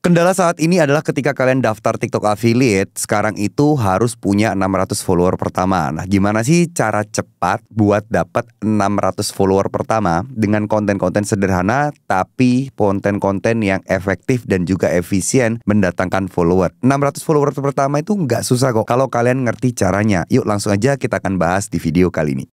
Kendala saat ini adalah ketika kalian daftar TikTok affiliate, sekarang itu harus punya 600 follower pertama. Nah, gimana sih cara cepat buat dapat 600 follower pertama dengan konten-konten sederhana tapi konten-konten yang efektif dan juga efisien mendatangkan follower. 600 follower pertama itu nggak susah kok kalau kalian ngerti caranya. Yuk langsung aja kita akan bahas di video kali ini.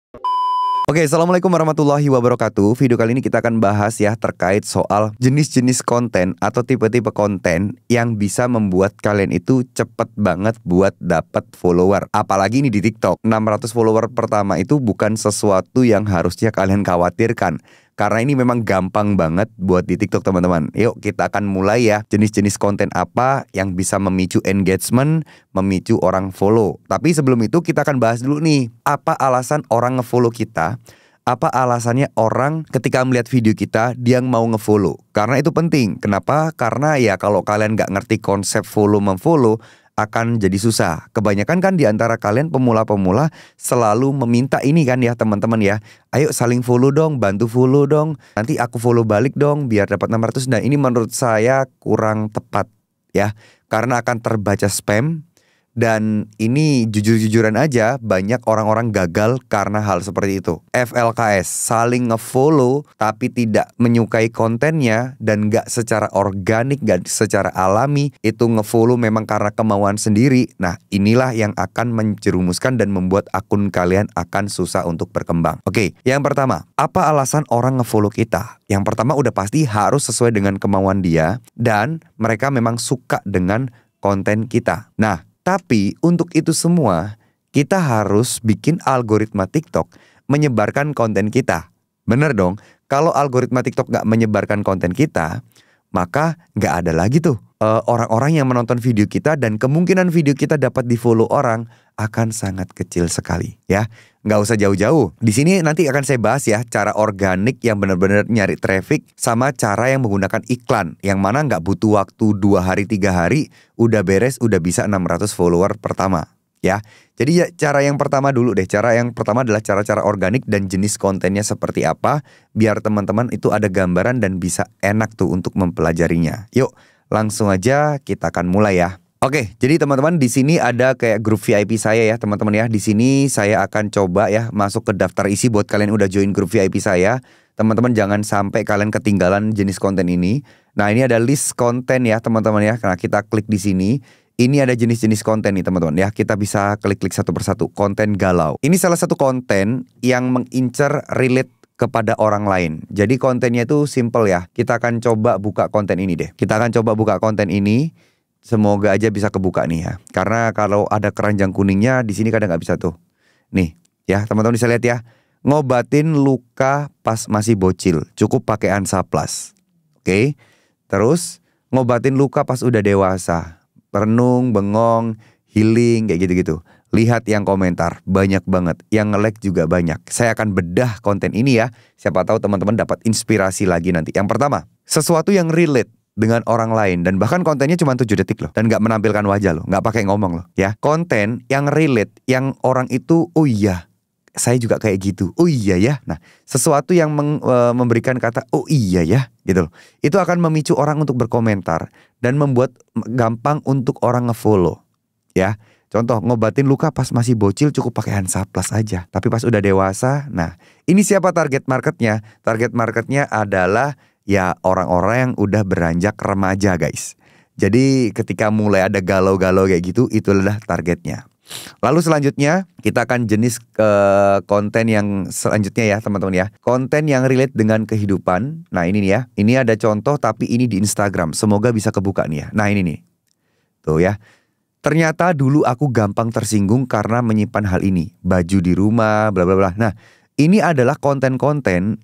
Oke, assalamualaikum warahmatullahi wabarakatuh. Video kali ini kita akan bahas ya terkait soal jenis-jenis konten atau tipe-tipe konten yang bisa membuat kalian itu cepet banget buat dapat follower. Apalagi ini di TikTok, 600 follower pertama itu bukan sesuatu yang harusnya kalian khawatirkan. Karena ini memang gampang banget buat di TikTok teman-teman. Yuk kita akan mulai ya. Jenis-jenis konten apa yang bisa memicu engagement, memicu orang follow. Tapi sebelum itu kita akan bahas dulu nih. Apa alasan orang ngefollow kita? Apa alasannya orang ketika melihat video kita dia mau ngefollow? Karena itu penting. Kenapa? Karena ya kalau kalian nggak ngerti konsep follow-memfollow akan jadi susah. Kebanyakan kan di antara kalian pemula-pemula selalu meminta ini kan ya teman-teman ya. Ayo saling follow dong, bantu follow dong. Nanti aku follow balik dong biar dapat 600. Nah ini menurut saya kurang tepat ya. Karena akan terbaca spam. Dan ini jujur-jujuran aja banyak orang-orang gagal karena hal seperti itu. FLKS, saling ngefollow tapi tidak menyukai kontennya dan gak secara organik, gak secara alami. Itu ngefollow memang karena kemauan sendiri. Nah inilah yang akan menjerumuskan dan membuat akun kalian akan susah untuk berkembang. Oke, yang pertama, apa alasan orang ngefollow kita? Yang pertama udah pasti harus sesuai dengan kemauan dia dan mereka memang suka dengan konten kita. Nah, tapi untuk itu semua, kita harus bikin algoritma TikTok menyebarkan konten kita. Bener dong, kalau algoritma TikTok gak menyebarkan konten kita, maka gak ada lagi tuh orang-orang yang menonton video kita dan kemungkinan video kita dapat di follow orang akan sangat kecil sekali ya. Nggak usah jauh-jauh. Di sini nanti akan saya bahas ya cara organik yang benar-benar nyari traffic sama cara yang menggunakan iklan yang mana nggak butuh waktu 2 hari 3 hari udah beres, udah bisa 600 follower pertama ya. Jadi ya cara yang pertama dulu deh. Cara yang pertama adalah cara-cara organik dan jenis kontennya seperti apa biar teman-teman itu ada gambaran dan bisa enak tuh untuk mempelajarinya. Yuk, langsung aja kita akan mulai ya. Oke, jadi teman-teman di sini ada kayak grup VIP saya ya teman-teman ya. Di sini saya akan coba ya masuk ke daftar isi buat kalian udah join grup VIP saya. Teman-teman jangan sampai kalian ketinggalan jenis konten ini. Nah ini ada list konten ya teman-teman ya. Nah kita klik di sini. Ini ada jenis-jenis konten nih teman-teman ya. Kita bisa klik-klik satu persatu. Konten galau. Ini salah satu konten yang mengincar relate kepada orang lain. Jadi kontennya itu simple ya. Kita akan coba buka konten ini deh. Kita akan coba buka konten ini. Semoga aja bisa kebuka nih ya. Karena kalau ada keranjang kuningnya di sini kadang nggak bisa tuh. Nih ya teman-teman bisa lihat ya. Ngobatin luka pas masih bocil. Cukup pakai Hansaplast. Oke. Terus ngobatin luka pas udah dewasa. Renung, bengong, healing kayak gitu-gitu. Lihat yang komentar banyak banget. Yang nge-like juga banyak. Saya akan bedah konten ini ya. Siapa tahu teman-teman dapat inspirasi lagi nanti. Yang pertama, sesuatu yang relate dengan orang lain dan bahkan kontennya cuma 7 detik loh dan nggak menampilkan wajah loh, nggak pakai ngomong loh ya. Konten yang relate, yang orang itu oh iya saya juga kayak gitu, oh iya ya. Nah sesuatu yang memberikan kata oh iya ya gitu loh, itu akan memicu orang untuk berkomentar dan membuat gampang untuk orang ngefollow ya. Contoh, ngobatin luka pas masih bocil cukup pakai Hansaplast aja. Tapi pas udah dewasa, nah ini siapa target marketnya? Target marketnya adalah ya orang-orang yang udah beranjak remaja guys. Jadi ketika mulai ada galau-galau kayak gitu, itulah targetnya. Lalu selanjutnya kita akan jenis konten yang selanjutnya ya teman-teman ya. Konten yang relate dengan kehidupan. Nah ini nih ya, ini ada contoh tapi ini di Instagram. Semoga bisa kebuka nih ya. Nah ini nih, tuh ya. Ternyata dulu aku gampang tersinggung karena menyimpan hal ini. Baju di rumah, bla bla bla. Nah ini adalah konten-konten,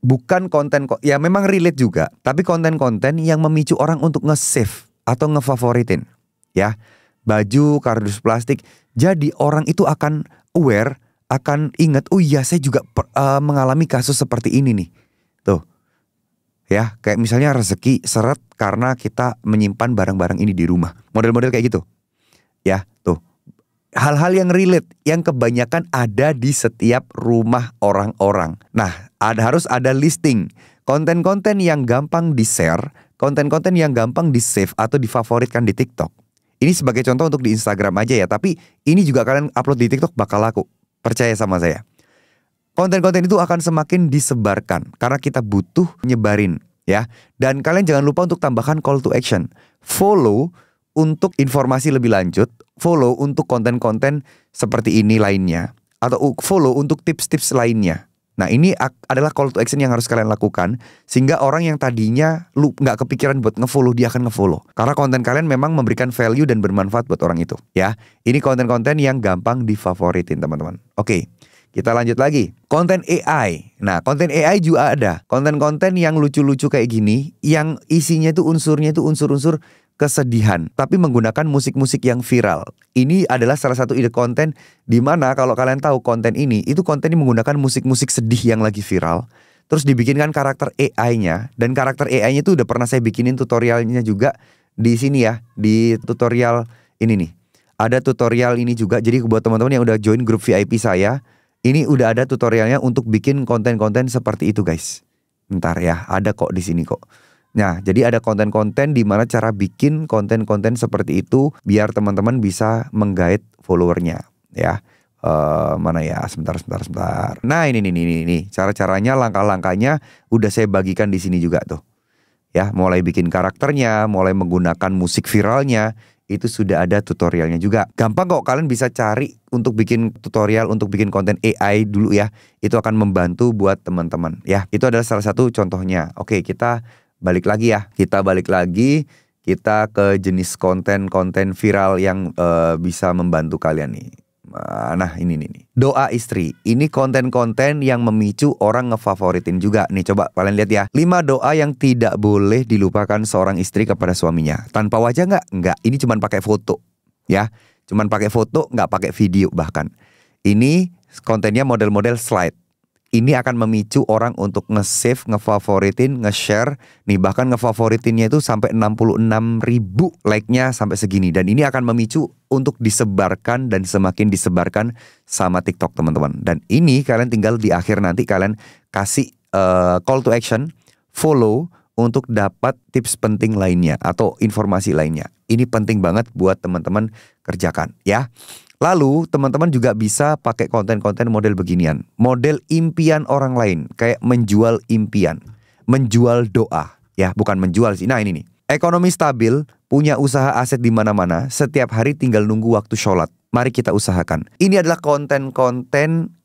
bukan konten ya memang relate juga, tapi konten-konten yang memicu orang untuk nge-save atau ngefavoritin ya. Baju, kardus plastik. Jadi orang itu akan aware, akan ingat, oh iya saya juga mengalami kasus seperti ini nih. Tuh ya, kayak misalnya rezeki seret karena kita menyimpan barang-barang ini di rumah. Model-model kayak gitu ya. Tuh hal-hal yang relate yang kebanyakan ada di setiap rumah orang-orang. Nah harus ada listing konten-konten yang gampang di-share konten-konten yang gampang di-save atau difavoritkan di TikTok. Ini sebagai contoh untuk di Instagram aja ya, tapi ini juga kalian upload di TikTok bakal laku. Percaya sama saya. Konten-konten itu akan semakin disebarkan karena kita butuh nyebarin ya. Dan kalian jangan lupa untuk tambahkan call to action. Follow untuk informasi lebih lanjut, follow untuk konten-konten seperti ini lainnya, atau follow untuk tips-tips lainnya. Nah ini adalah call to action yang harus kalian lakukan, sehingga orang yang tadinya lu nggak kepikiran buat ngefollow, dia akan ngefollow. Karena konten kalian memang memberikan value dan bermanfaat buat orang itu. Ya, ini konten-konten yang gampang difavoritin teman-teman. Oke, kita lanjut lagi. Konten AI. Nah, konten AI juga ada. Konten-konten yang lucu-lucu kayak gini, yang isinya itu unsurnya itu unsur-unsur kesedihan, tapi menggunakan musik-musik yang viral. Ini adalah salah satu ide konten di mana kalau kalian tahu konten ini, itu konten ini menggunakan musik-musik sedih yang lagi viral. Terus dibikinkan karakter AI-nya, dan karakter AI-nya itu udah pernah saya bikinin tutorialnya juga di sini ya, di tutorial ini nih. Ada tutorial ini juga, jadi buat teman-teman yang udah join grup VIP saya, ini udah ada tutorialnya untuk bikin konten-konten seperti itu guys. Bentar ya, ada kok di sini kok. Nah, jadi ada konten-konten di mana cara bikin konten-konten seperti itu biar teman-teman bisa menggait followernya, ya. Mana ya? Sebentar. Nah, ini cara-caranya, langkah-langkahnya udah saya bagikan di sini juga tuh. Ya, mulai bikin karakternya, mulai menggunakan musik viralnya, itu sudah ada tutorialnya juga. Gampang kok, kalian bisa cari untuk bikin tutorial, untuk bikin konten AI dulu ya. Itu akan membantu buat teman-teman, ya. Itu adalah salah satu contohnya. Oke, kita balik lagi ya, kita ke jenis konten-konten viral yang bisa membantu kalian nih. Nah ini nih, doa istri. Ini konten-konten yang memicu orang ngefavoritin juga. Nih coba kalian lihat ya, 5 doa yang tidak boleh dilupakan seorang istri kepada suaminya. Tanpa wajah nggak? Nggak, ini cuman pakai foto ya. Cuman pakai foto, nggak pakai video bahkan. Ini kontennya model-model slide. Ini akan memicu orang untuk nge-save, ngefavoritin, nge-share. Nih bahkan ngefavoritinnya itu sampai 66.000 like-nya sampai segini. Dan ini akan memicu untuk disebarkan dan semakin disebarkan sama TikTok teman-teman. Dan ini kalian tinggal di akhir nanti kalian kasih call to action, follow untuk dapat tips penting lainnya atau informasi lainnya. Ini penting banget buat teman-teman kerjakan ya. Lalu teman-teman juga bisa pakai konten-konten model beginian. Model impian orang lain. Kayak menjual impian. Menjual doa. Ya bukan menjual sih. Nah ini nih. Ekonomi stabil. Punya usaha aset di mana-mana. Setiap hari tinggal nunggu waktu sholat. Mari kita usahakan. Ini adalah konten-konten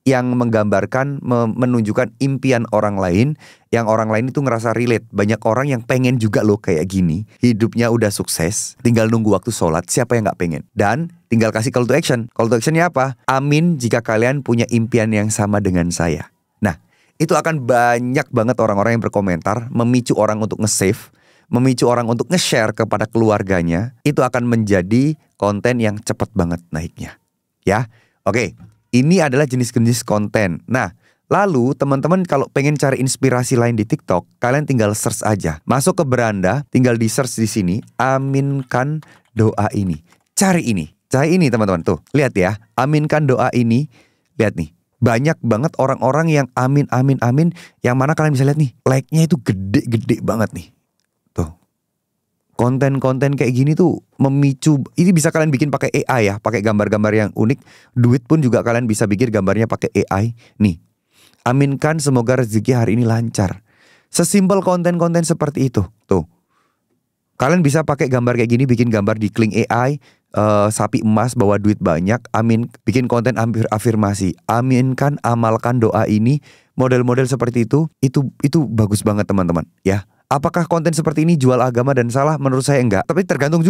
yang menggambarkan, menunjukkan impian orang lain, yang orang lain itu ngerasa relate. Banyak orang yang pengen juga loh kayak gini, hidupnya udah sukses, tinggal nunggu waktu sholat, siapa yang gak pengen? Dan tinggal kasih call to action. Call to actionnya apa? Amin jika kalian punya impian yang sama dengan saya. Nah, itu akan banyak banget orang-orang yang berkomentar, memicu orang untuk nge-save, memicu orang untuk nge-share kepada keluarganya. Itu akan menjadi konten yang cepat banget naiknya. Ya, oke. Ini adalah jenis-jenis konten. Nah, lalu teman-teman kalau pengen cari inspirasi lain di TikTok, kalian tinggal search aja. Masuk ke beranda, tinggal di search di sini, aminkan doa ini. Cari ini teman-teman. Tuh, lihat ya, aminkan doa ini. Lihat nih, banyak banget orang-orang yang amin. Yang mana kalian bisa lihat nih, like-nya itu gede-gede banget nih. Tuh. Konten-konten kayak gini tuh memicu. Ini bisa kalian bikin pakai AI ya, pakai gambar-gambar yang unik. Duit pun juga kalian bisa bikin gambarnya pakai AI. Nih, aminkan semoga rezeki hari ini lancar. Sesimpel konten-konten seperti itu. Tuh, kalian bisa pakai gambar kayak gini, bikin gambar di Kling AI, sapi emas bawa duit banyak. Amin, bikin konten afirmasi. Aminkan, amalkan doa ini. Model-model seperti itu bagus banget teman-teman ya. Apakah konten seperti ini jual agama dan salah? Menurut saya enggak. Tapi tergantung.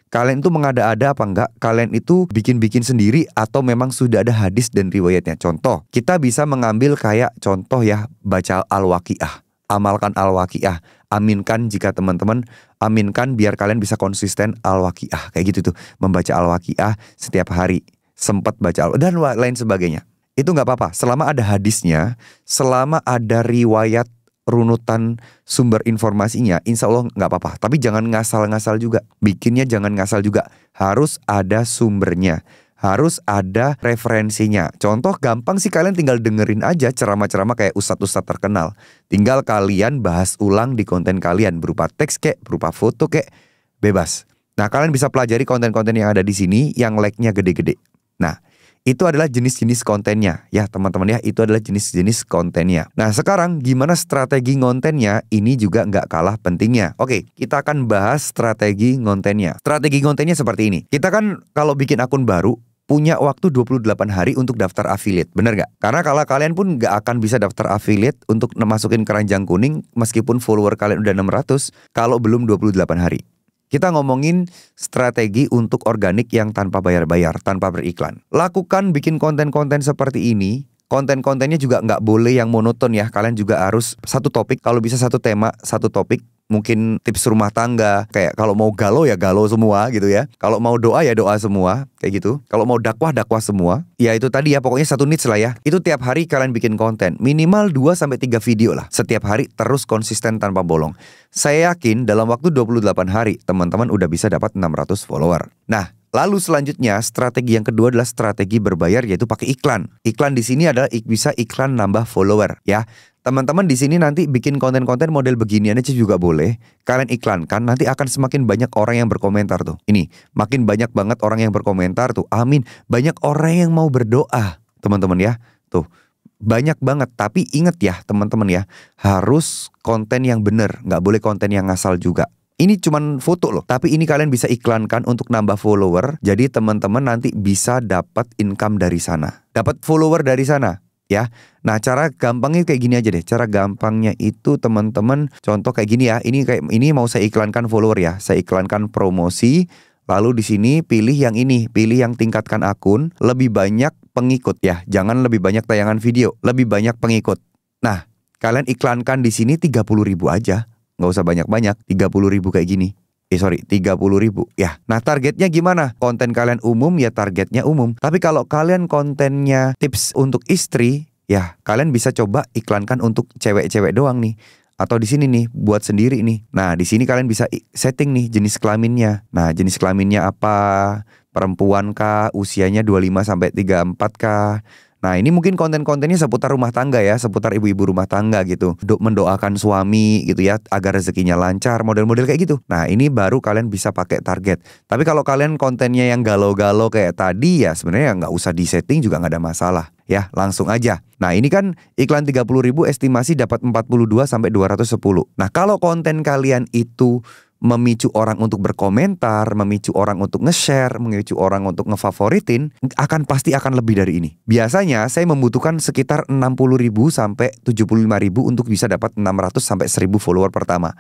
Kalian itu mengada-ada apa enggak? Kalian itu bikin-bikin sendiri atau memang sudah ada hadis dan riwayatnya? Contoh, kita bisa mengambil kayak contoh ya, baca Al-Waqiah. Amalkan Al-Waqiah. Aminkan jika teman-teman aminkan biar kalian bisa konsisten Al-Waqiah. Kayak gitu tuh, membaca Al-Waqiah setiap hari. Sempat baca dan lain sebagainya. Itu enggak apa-apa. Selama ada hadisnya, selama ada riwayat runutan sumber informasinya, insya Allah nggak apa-apa. Tapi jangan ngasal-ngasal juga. Bikinnya jangan ngasal juga. Harus ada sumbernya. harus ada referensinya. Contoh gampang sih, kalian tinggal dengerin aja ceramah-ceramah kayak ustadz-ustadz terkenal. Tinggal kalian bahas ulang di konten kalian berupa teks kek, berupa foto kek, bebas. Nah, kalian bisa pelajari konten-konten yang ada di sini yang like-nya gede-gede. Nah, itu adalah jenis-jenis kontennya ya teman-teman ya, itu adalah jenis-jenis kontennya. Nah, sekarang gimana strategi ngontennya? Ini juga nggak kalah pentingnya. Oke, kita akan bahas strategi ngontennya. Strategi ngontennya seperti ini. Kita kan kalau bikin akun baru punya waktu 28 hari untuk daftar affiliate, bener nggak? Karena kalau kalian pun nggak akan bisa daftar affiliate untuk masukin keranjang kuning meskipun follower kalian udah 600 kalau belum 28 hari. Kita ngomongin strategi untuk organik yang tanpa bayar-bayar, tanpa beriklan. Lakukan bikin konten-konten seperti ini. Konten-kontennya juga nggak boleh yang monoton ya. Kalian juga harus satu topik, kalau bisa satu tema, satu topik. Mungkin tips rumah tangga, kayak kalau mau galau ya galau semua gitu ya. Kalau mau doa ya doa semua, kayak gitu. Kalau mau dakwah semua. Ya itu tadi ya, pokoknya satu niche lah ya. Itu tiap hari kalian bikin konten, minimal 2-3 video lah. Setiap hari terus konsisten tanpa bolong. Saya yakin dalam waktu 28 hari teman-teman udah bisa dapat 600 follower. Nah, lalu selanjutnya strategi yang kedua adalah strategi berbayar, yaitu pakai iklan. Iklan di sini adalah bisa iklan nambah follower ya. Teman-teman di sini nanti bikin konten-konten model beginian aja juga boleh. Kalian iklankan, nanti akan semakin banyak orang yang berkomentar tuh. Ini, makin banyak banget orang yang berkomentar tuh. Amin. Banyak orang yang mau berdoa, teman-teman ya. Tuh, banyak banget. Tapi ingat ya, teman-teman ya, harus konten yang bener, nggak boleh konten yang ngasal juga. Ini cuman foto loh, tapi ini kalian bisa iklankan untuk nambah follower. Jadi teman-teman nanti bisa dapat income dari sana, dapat follower dari sana. Ya, nah cara gampangnya kayak gini aja deh. Cara gampangnya itu teman-teman, contoh kayak gini ya. Ini mau saya iklankan follower ya. Saya iklankan promosi. Lalu di sini pilih yang ini, pilih yang tingkatkan akun, lebih banyak pengikut ya. Jangan lebih banyak tayangan video, lebih banyak pengikut. Nah, kalian iklankan di sini 30.000 aja. Nggak usah banyak-banyak, 30.000 kayak gini. 30.000 ya. Nah, targetnya gimana? Konten kalian umum ya, targetnya umum. Tapi kalau kalian kontennya tips untuk istri, ya kalian bisa coba iklankan untuk cewek-cewek doang nih. Atau di sini nih buat sendiri nih. Nah, di sini kalian bisa setting nih jenis kelaminnya. Nah, jenis kelaminnya apa? Perempuan kah? Usianya 25-34 kah? Nah, ini mungkin konten-kontennya seputar rumah tangga ya, seputar ibu-ibu rumah tangga gitu. Mendoakan suami gitu ya, agar rezekinya lancar, model-model kayak gitu. Nah, ini baru kalian bisa pakai target. Tapi kalau kalian kontennya yang galau-galau kayak tadi ya, sebenarnya nggak usah disetting juga nggak ada masalah. Ya, langsung aja. Nah, ini kan iklan 30.000 estimasi dapat 42-210. Nah, kalau konten kalian itu memicu orang untuk berkomentar, memicu orang untuk nge-share, memicu orang untuk ngefavoritin, pasti akan lebih dari ini. Biasanya saya membutuhkan sekitar 60.000 sampai 75.000 untuk bisa dapat 600 sampai 1.000 follower pertama.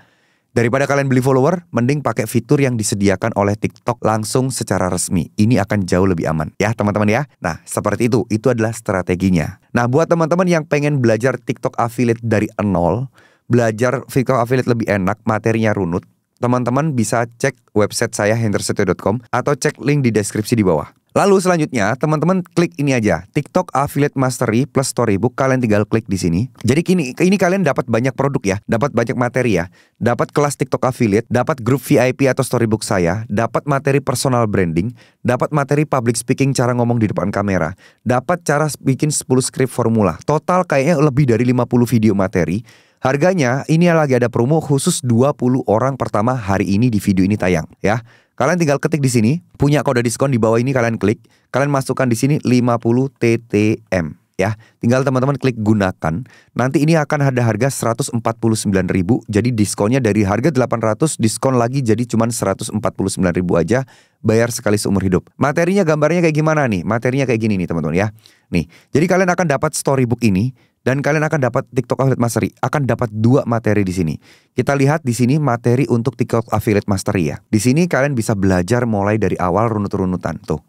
Daripada kalian beli follower, mending pakai fitur yang disediakan oleh TikTok langsung secara resmi. Ini akan jauh lebih aman ya teman-teman ya. Nah, seperti itu adalah strateginya. Nah, buat teman-teman yang pengen belajar TikTok affiliate dari nol, belajar TikTok affiliate lebih enak, materinya runut, teman-teman bisa cek website saya hendersetio.com atau cek link di deskripsi di bawah. Lalu selanjutnya teman-teman klik ini aja, TikTok Affiliate Mastery plus Storybook. Kalian tinggal klik di sini. Jadi ini kalian dapat banyak produk ya, dapat banyak materi ya, dapat kelas TikTok Affiliate, dapat grup VIP atau Storybook saya, dapat materi personal branding, dapat materi public speaking, cara ngomong di depan kamera, dapat cara bikin 10 script formula. Total kayaknya lebih dari 50 video materi. Harganya ini lagi ada promo khusus 20 orang pertama hari ini di video ini tayang ya. Kalian tinggal ketik di sini, punya kode diskon di bawah ini, kalian klik, kalian masukkan di sini 50 TTM ya. Tinggal teman-teman klik gunakan. Nanti ini akan ada harga 149.000. Jadi diskonnya dari harga 800 diskon lagi jadi cuma 149.000 aja. Bayar sekali seumur hidup. Materinya gambarnya kayak gimana nih? Materinya kayak gini nih teman-teman ya. Nih, jadi kalian akan dapat storybook ini. Dan kalian akan dapat TikTok Affiliate Mastery, akan dapat 2 materi di sini. Kita lihat di sini materi untuk TikTok Affiliate Mastery ya. Di sini kalian bisa belajar mulai dari awal runut-runutan tuh.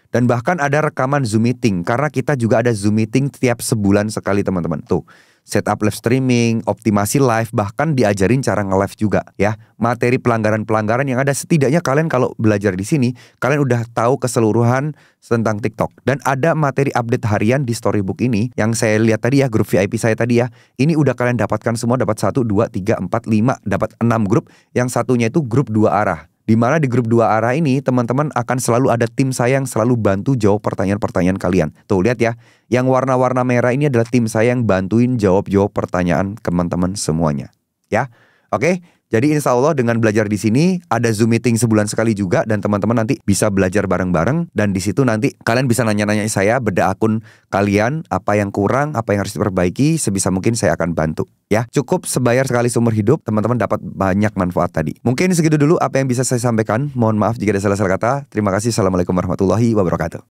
Dan bahkan ada rekaman Zoom meeting, karena kita juga ada Zoom meeting tiap sebulan sekali teman-teman. Tuh, setup live streaming, optimasi live, bahkan diajarin cara nge-live juga ya. Materi pelanggaran-pelanggaran yang ada, setidaknya kalian kalau belajar di sini, kalian udah tahu keseluruhan tentang TikTok. Dan ada materi update harian di Storybook ini yang saya lihat tadi ya, grup VIP saya tadi ya. Ini udah kalian dapatkan semua, dapat 1, 2, 3, 4, 5, dapat 6 grup. Yang satunya itu grup 2 arah. Dimana di grup dua arah ini teman-teman akan selalu ada tim saya yang selalu bantu jawab pertanyaan-pertanyaan kalian. Tuh lihat ya, yang warna-warna merah ini adalah tim saya yang bantuin jawab-jawab pertanyaan teman-teman semuanya. Ya, oke. Jadi insya Allah dengan belajar di sini ada Zoom meeting sebulan sekali juga dan teman-teman nanti bisa belajar bareng-bareng dan di situ nanti kalian bisa nanya-nanya saya beda akun kalian apa yang kurang, apa yang harus diperbaiki, sebisa mungkin saya akan bantu. Ya, cukup sebayar sekali seumur hidup, teman-teman dapat banyak manfaat tadi. Mungkin segitu dulu apa yang bisa saya sampaikan. Mohon maaf jika ada salah-salah kata. Terima kasih. Assalamualaikum warahmatullahi wabarakatuh.